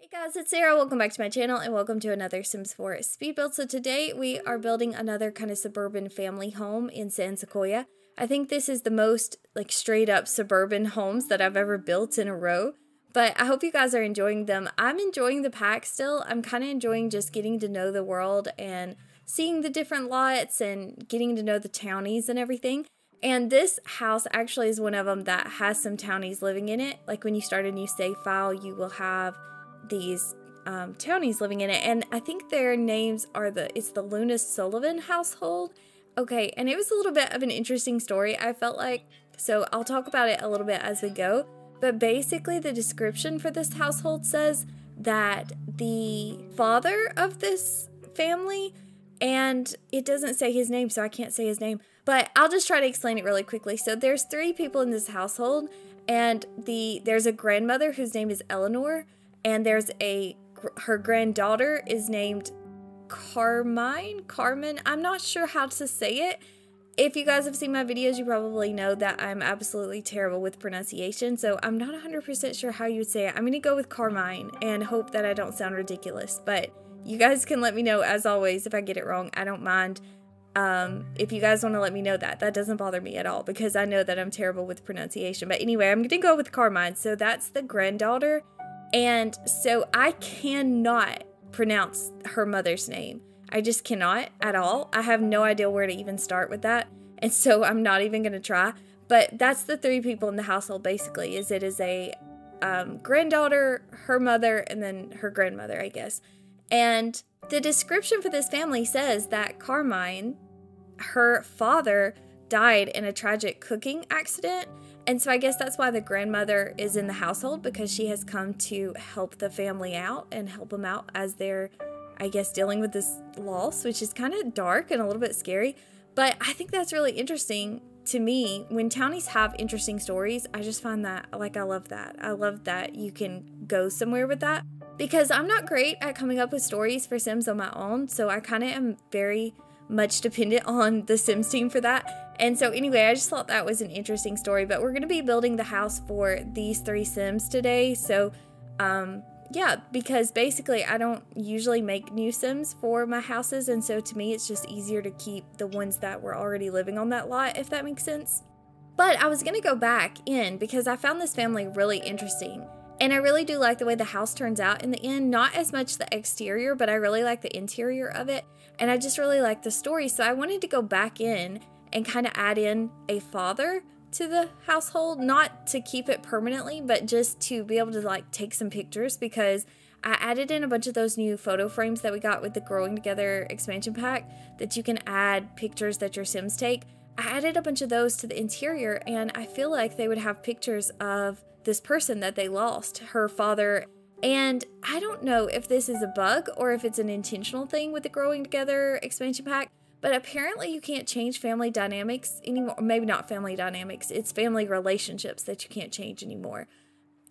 Hey guys, it's Sarah. Welcome back to my channel and welcome to another Sims 4 speed build. So today we are building another kind of suburban family home in San Sequoia. I think this is the most like straight up suburban homes that I've ever built in a row. But I hope you guys are enjoying them. I'm enjoying the pack still. I'm kind of enjoying just getting to know the world and seeing the different lots and getting to know the townies and everything. And this house actually is one of them that has some townies living in it. Like when you start a new save file, you will have these townies living in it, and I think their names are it's the Luna-Sullivan household. Okay, and it was a little bit of an interesting story, I felt like, so I'll talk about it a little bit as we go. But basically the description for this household says that the father of this family, and it doesn't say his name, so I can't say his name, but I'll just try to explain it really quickly. So there's 3 people in this household, and there's a grandmother whose name is Eleanor, and there's her granddaughter is named Carmen. I'm not sure how to say it. If you guys have seen my videos, you probably know that I'm absolutely terrible with pronunciation, so I'm not 100% sure how you would say it. I'm going to go with Carmine and hope that I don't sound ridiculous, but you guys can let me know, as always, if I get it wrong. I don't mind. If you guys want to let me know that doesn't bother me at all, because I know that I'm terrible with pronunciation. But anyway, I'm going to go with Carmine. So that's the granddaughter. And so I cannot pronounce her mother's name. I just cannot at all. I have no idea where to even start with that. And so I'm not even going to try. But that's the 3 people in the household, basically. It is a granddaughter, her mother, and then her grandmother, I guess. And the description for this family says that Carmine, her father, died in a tragic cooking accident. And so I guess that's why the grandmother is in the household, because she has come to help the family out and help them out as they're, I guess, dealing with this loss, which is kind of dark and a little bit scary. But I think that's really interesting to me. When townies have interesting stories, I just find that, like, I love that. I love that you can go somewhere with that, because I'm not great at coming up with stories for Sims on my own. So I kind of am very much dependent on the Sims team for that. And so anyway, I just thought that was an interesting story. But we're going to be building the house for these 3 Sims today. So yeah, because basically I don't usually make new Sims for my houses, and so to me it's just easier to keep the ones that were already living on that lot, if that makes sense. But I was going to go back in because I found this family really interesting. And I really do like the way the house turns out in the end. Not as much the exterior, but I really like the interior of it. And I just really like the story. So I wanted to go back in and kind of add in a father to the household. Not to keep it permanently, but just to be able to like take some pictures, because I added in a bunch of those new photo frames that we got with the Growing Together expansion pack that you can add pictures that your Sims take. I added a bunch of those to the interior, and I feel like they would have pictures of this person that they lost, her father. And I don't know if this is a bug or if it's an intentional thing with the Growing Together expansion pack, but apparently you can't change family dynamics anymore. Maybe not family dynamics, it's family relationships that you can't change anymore.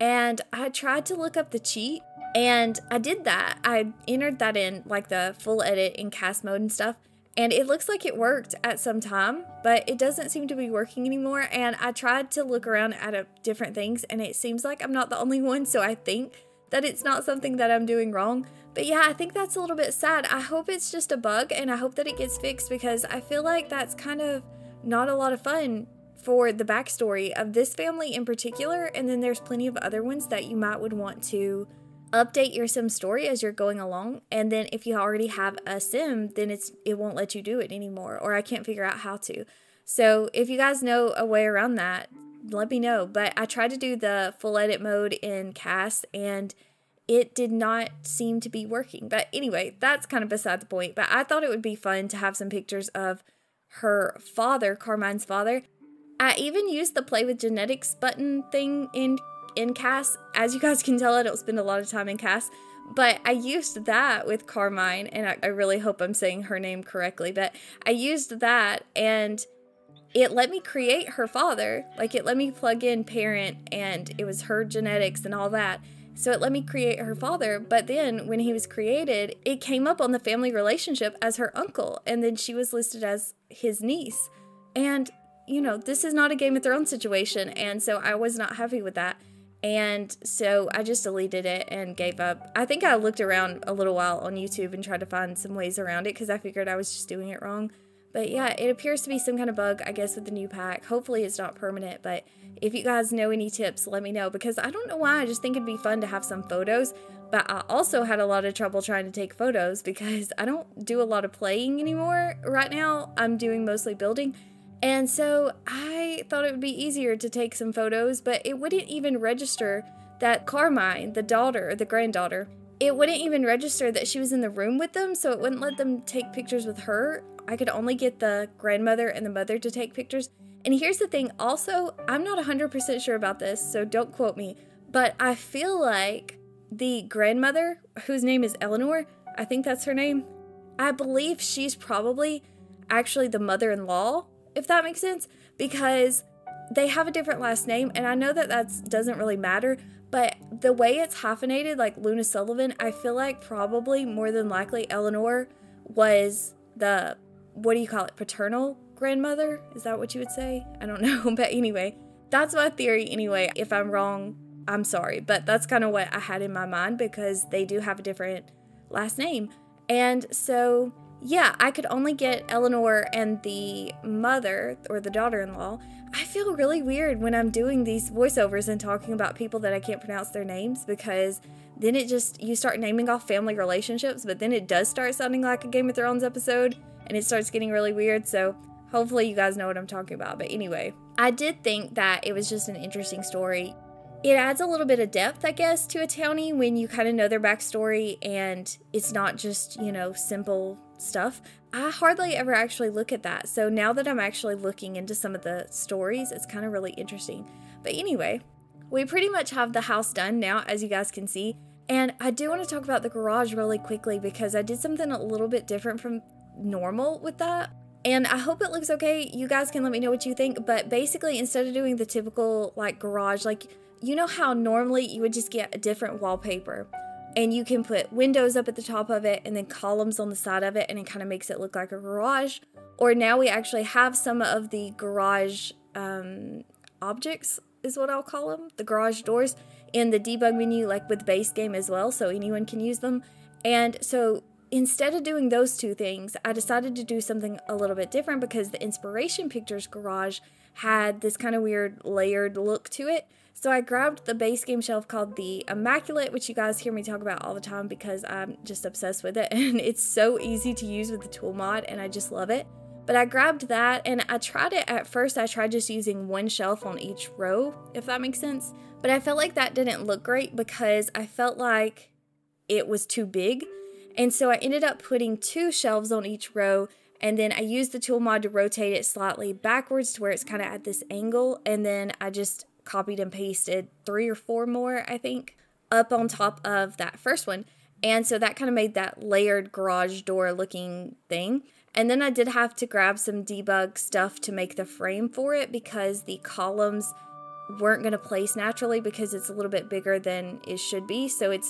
And I tried to look up the cheat, and I did that. I entered that in like the full edit in cast mode and stuff, and it looks like it worked at some time, but it doesn't seem to be working anymore. And I tried to look around at different things, and it seems like I'm not the only one, so I think that it's not something that I'm doing wrong. But yeah, I think that's a little bit sad. I hope it's just a bug, and I hope that it gets fixed, because I feel like that's kind of not a lot of fun for the backstory of this family in particular. And then there's plenty of other ones that you might would want to update your Sim story as you're going along. And then if you already have a Sim, then it won't let you do it anymore, or I can't figure out how to. So if you guys know a way around that, let me know. But I tried to do the full edit mode in cast, and it did not seem to be working. But anyway, that's kind of beside the point. But I thought it would be fun to have some pictures of her father, Carmine's father. I even used the play with genetics button thing in cast. As you guys can tell, I don't spend a lot of time in cast, but I used that with Carmine, and I really hope I'm saying her name correctly, but I used that, and it let me create her father. Like, it let me plug in parent, and it was her genetics and all that. So it let me create her father, but then when he was created, it came up on the family relationship as her uncle, and then she was listed as his niece. And, you know, this is not a Game of Thrones situation, and so I was not happy with that. And so I just deleted it and gave up. I think I looked around a little while on YouTube and tried to find some ways around it because I figured I was just doing it wrong. But yeah, it appears to be some kind of bug, I guess, with the new pack. Hopefully it's not permanent, but if you guys know any tips, let me know, because I don't know why. I just think it'd be fun to have some photos, but I also had a lot of trouble trying to take photos because I don't do a lot of playing anymore. Right now, I'm doing mostly building, and so I thought it would be easier to take some photos, but it wouldn't even register that Carmine, the daughter, the granddaughter, it wouldn't even register that she was in the room with them, so it wouldn't let them take pictures with her. I could only get the grandmother and the mother to take pictures. And here's the thing, also, I'm not 100% sure about this, so don't quote me, but I feel like the grandmother, whose name is Eleanor, I think that's her name, I believe she's probably actually the mother-in-law, if that makes sense, because they have a different last name, and I know that doesn't really matter, but the way it's hyphenated, like Luna-Sullivan, I feel like probably more than likely Eleanor was the, what do you call it, paternal grandmother? Is that what you would say? I don't know, but anyway, that's my theory anyway. If I'm wrong, I'm sorry, but that's kind of what I had in my mind because they do have a different last name. And so, yeah, I could only get Eleanor and the mother or the daughter-in-law. I feel really weird when I'm doing these voiceovers and talking about people that I can't pronounce their names, because then you start naming off family relationships, but then it does start sounding like a Game of Thrones episode and it starts getting really weird. So hopefully you guys know what I'm talking about. But anyway, I did think that it was just an interesting story. It adds a little bit of depth, I guess, to a townie when you kind of know their backstory and it's not just, simple stuff. I hardly ever actually look at that. So now that I'm actually looking into some of the stories, it's kind of really interesting. But anyway, we pretty much have the house done now, as you guys can see. And I do want to talk about the garage really quickly because I did something a little bit different from normal with that. And I hope it looks okay. You guys can let me know what you think. But basically, instead of doing the typical garage, you know how normally you would just get a different wallpaper and you can put windows up at the top of it and then columns on the side of it and it kind of makes it look like a garage. Or now we actually have some of the garage objects is what I'll call them, the garage doors, in the debug menu, like with base game as well, so anyone can use them. And so instead of doing those two things, I decided to do something a little bit different because the Inspiration Pictures garage had this kind of weird layered look to it. So I grabbed the base game shelf called the Immaculate, which you guys hear me talk about all the time because I'm just obsessed with it and it's so easy to use with the tool mod and I just love it. But I grabbed that and I tried it at first. I tried just using one shelf on each row, if that makes sense. But I felt like that didn't look great because I felt like it was too big. And so I ended up putting two shelves on each row, and then I used the tool mod to rotate it slightly backwards to where it's kind of at this angle, and then I just copied and pasted 3 or 4 more, I think, up on top of that first one. And so that kind of made that layered garage door looking thing. And then I did have to grab some debug stuff to make the frame for it because the columns weren't going to place naturally because it's a little bit bigger than it should be. So it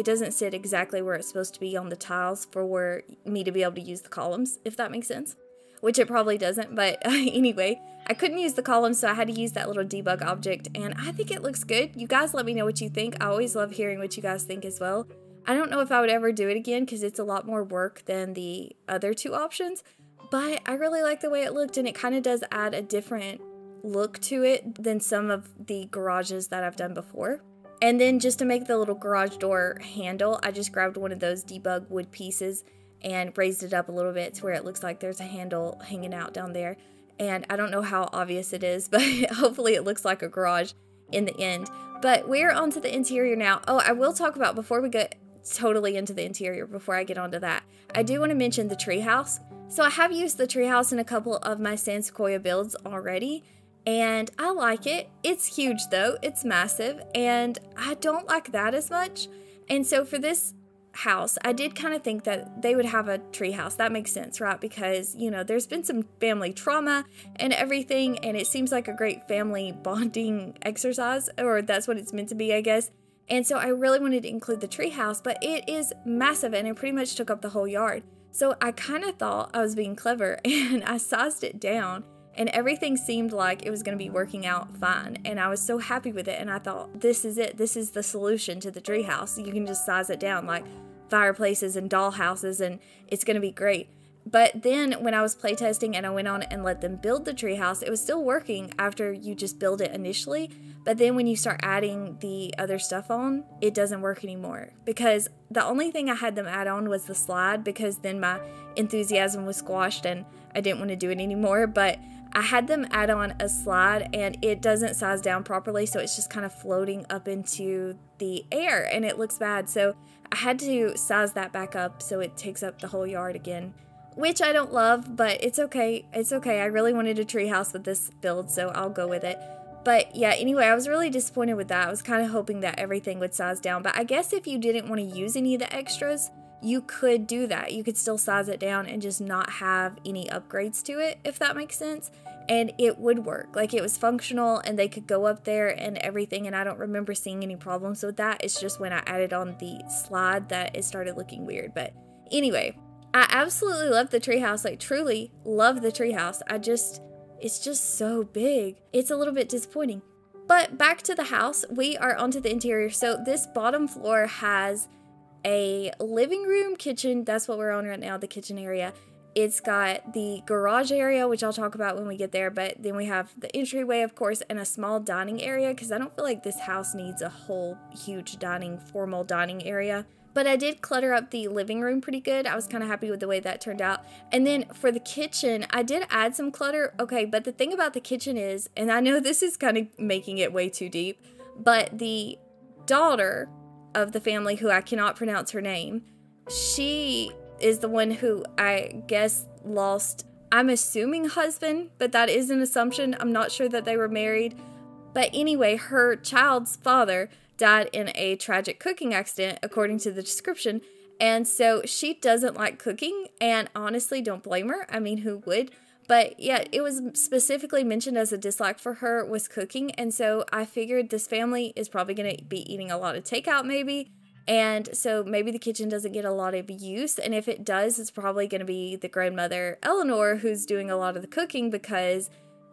doesn't sit exactly where it's supposed to be on the tiles for me to be able to use the columns, if that makes sense. Which it probably doesn't, but anyway, I couldn't use the columns, so I had to use that little debug object, and I think it looks good. You guys let me know what you think. I always love hearing what you guys think as well. I don't know if I would ever do it again because it's a lot more work than the other two options, but I really like the way it looked, and it kind of does add a different look to it than some of the garages that I've done before. And then just to make the little garage door handle, I just grabbed one of those debug wood pieces and raised it up a little bit to where it looks like there's a handle hanging out down there. And I don't know how obvious it is, but hopefully it looks like a garage in the end. But we're onto the interior now. Oh, I will talk about, before we get totally into the interior, before I get onto that, I do want to mention the treehouse. So I have used the treehouse in a couple of my San Sequoia builds already, and I like it. It's huge though, it's massive, and I don't like that as much. And so for this house, I did kind of think that they would have a tree house. That makes sense, right? Because, there's been some family trauma and everything, and it seems like a great family bonding exercise, or that's what it's meant to be, I guess. And so I really wanted to include the tree house, but it is massive and it pretty much took up the whole yard. So I kind of thought I was being clever and I sized it down and everything seemed like it was going to be working out fine, and I was so happy with it, and I thought, this is it. This is the solution to the treehouse. You can just size it down like fireplaces and doll houses, and it's going to be great. But then when I was playtesting and I went on and let them build the treehouse, it was still working after you just build it initially. But then when you start adding the other stuff on, it doesn't work anymore. Because the only thing I had them add on was the slide, because then my enthusiasm was squashed and I didn't want to do it anymore. But I had them add on a slide, and it doesn't size down properly, so it's just kind of floating up into the air and it looks bad. So I had to size that back up so it takes up the whole yard again. Which I don't love, but it's okay. It's okay. I really wanted a treehouse with this build, so I'll go with it. But yeah, anyway, I was really disappointed with that. I was kind of hoping that everything would size down. But I guess if you didn't want to use any of the extras, you could do that. You could still size it down and just not have any upgrades to it, if that makes sense. And it would work. Like, it was functional and they could go up there and everything. And I don't remember seeing any problems with that. It's just when I added on the slide that it started looking weird. But anyway, I absolutely love the treehouse, like truly love the treehouse. It's just so big. It's a little bit disappointing. But back to the house, we are onto the interior. So this bottom floor has a living room, kitchen. That's what we're on right now, the kitchen area. It's got the garage area, which I'll talk about when we get there. But then we have the entryway, of course, and a small dining area, because I don't feel like this house needs a whole huge formal dining area. But I did clutter up the living room pretty good. I was kind of happy with the way that turned out. And then for the kitchen, I did add some clutter. Okay, but the thing about the kitchen is, and I know this is kind of making it way too deep, but the daughter of the family, who I cannot pronounce her name, she is the one who I guess lost, I'm assuming husband, but that is an assumption. I'm not sure that they were married. But anyway, her child's father died in a tragic cooking accident, according to the description. And so she doesn't like cooking, and honestly, don't blame her. I mean, who would? But yeah, it was specifically mentioned as a dislike for her was cooking. And so I figured this family is probably going to be eating a lot of takeout maybe. And so maybe the kitchen doesn't get a lot of use. And if it does, it's probably going to be the grandmother, Eleanor, who's doing a lot of the cooking, because,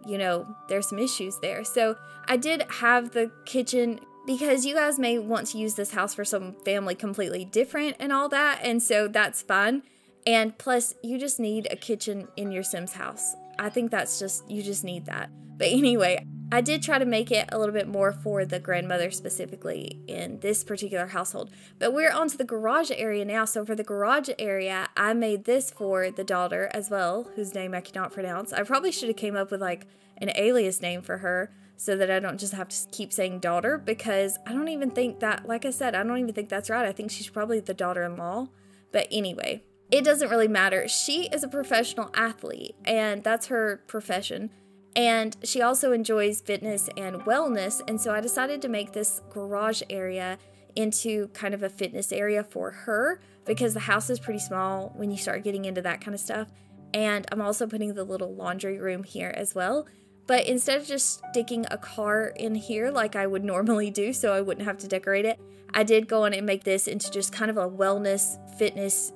you know, there's some issues there. So I did have the kitchen, because you guys may want to use this house for some family completely different and all that, and so that's fine. And plus, you just need a kitchen in your Sims house. I think that's just, you just need that. But anyway, I did try to make it a little bit more for the grandmother specifically in this particular household. But we're onto the garage area now. So for the garage area, I made this for the daughter as well, whose name I cannot pronounce. I probably should have came up with like an alias name for her, so that I don't just have to keep saying daughter, because I don't even think that, like I said, I don't even think that's right. I think she's probably the daughter-in-law. But anyway, it doesn't really matter. She is a professional athlete, and that's her profession. And she also enjoys fitness and wellness, and so I decided to make this garage area into kind of a fitness area for her, because the house is pretty small when you start getting into that kind of stuff. And I'm also putting the little laundry room here as well. But instead of just sticking a car in here like I would normally do so I wouldn't have to decorate it, I did go on and make this into just kind of a wellness, fitness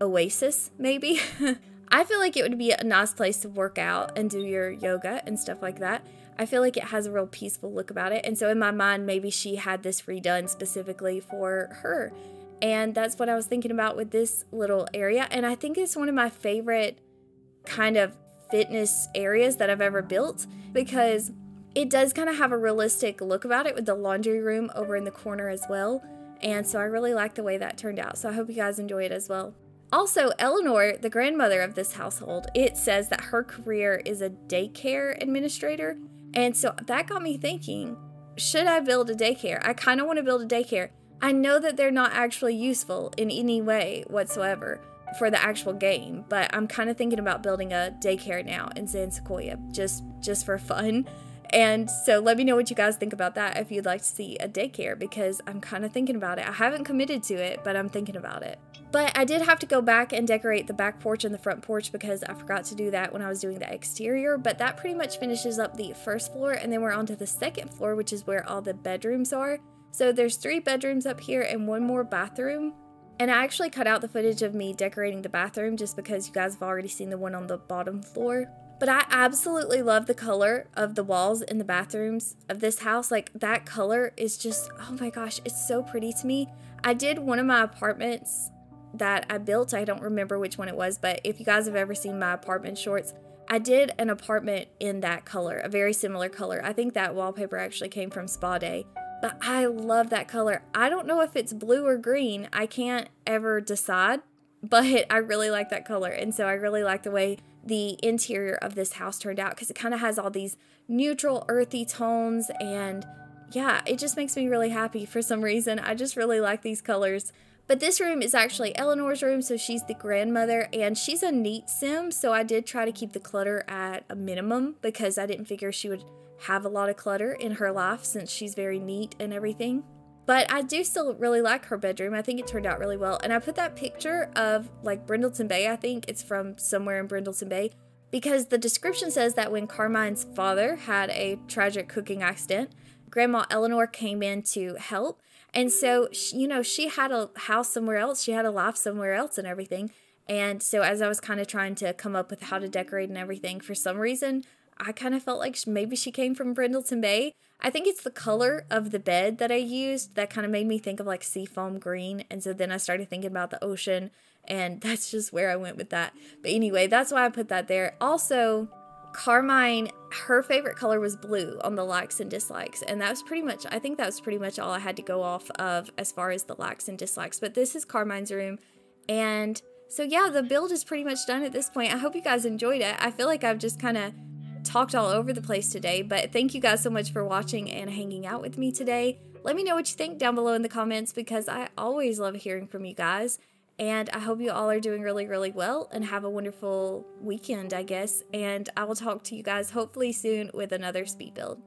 oasis, maybe. I feel like it would be a nice place to work out and do your yoga and stuff like that. I feel like it has a real peaceful look about it. And so in my mind, maybe she had this redone specifically for her. And that's what I was thinking about with this little area. And I think it's one of my favorite kind of fitness areas that I've ever built, because it does kind of have a realistic look about it with the laundry room over in the corner as well. And so I really like the way that turned out. So I hope you guys enjoy it as well. Also, Eleanor, the grandmother of this household, it says that her career is a daycare administrator. And so that got me thinking, should I build a daycare? I kind of want to build a daycare. I know that they're not actually useful in any way whatsoever for the actual game, but I'm kind of thinking about building a daycare now in San Sequoia, just for fun. And so let me know what you guys think about that, if you'd like to see a daycare, because I'm kind of thinking about it. I haven't committed to it, but I'm thinking about it. But I did have to go back and decorate the back porch and the front porch, because I forgot to do that when I was doing the exterior. But that pretty much finishes up the first floor, and then we're on to the second floor, which is where all the bedrooms are. So there's 3 bedrooms up here and 1 more bathroom. And I actually cut out the footage of me decorating the bathroom just because you guys have already seen the one on the bottom floor. But I absolutely love the color of the walls in the bathrooms of this house. Like, that color is just, oh my gosh, it's so pretty to me. I did one of my apartments that I built. I don't remember which one it was, but if you guys have ever seen my apartment shorts, I did an apartment in that color, a very similar color. I think that wallpaper actually came from Spa Day, but I love that color. I don't know if it's blue or green. I can't ever decide, but I really like that color. And so I really like the way the interior of this house turned out, because it kind of has all these neutral earthy tones, and yeah, it just makes me really happy for some reason. I just really like these colors. But this room is actually Eleanor's room, so she's the grandmother, and she's a neat sim, so I did try to keep the clutter at a minimum because I didn't figure she would have a lot of clutter in her life since she's very neat and everything. But I do still really like her bedroom. I think it turned out really well. And I put that picture of like Brindleton Bay. I think it's from somewhere in Brindleton Bay, because the description says that when Carmine's father had a tragic cooking accident, Grandma Eleanor came in to help. And so, she had a house somewhere else. She had a life somewhere else and everything. And so as I was kind of trying to come up with how to decorate and everything, for some reason, I kind of felt like maybe she came from Brindleton Bay. I think it's the color of the bed that I used that kind of made me think of like seafoam green. And so then I started thinking about the ocean, and that's just where I went with that. But anyway, that's why I put that there. Also, Carmine, her favorite color was blue on the likes and dislikes. And that was pretty much, I think that was pretty much all I had to go off of as far as the likes and dislikes. But this is Carmine's room. And so yeah, the build is pretty much done at this point. I hope you guys enjoyed it. I feel like I've just kind of talked all over the place today, but thank you guys so much for watching and hanging out with me today. Let me know what you think down below in the comments, because I always love hearing from you guys. And I hope you all are doing really, really well and have a wonderful weekend, I guess. And I will talk to you guys hopefully soon with another speed build.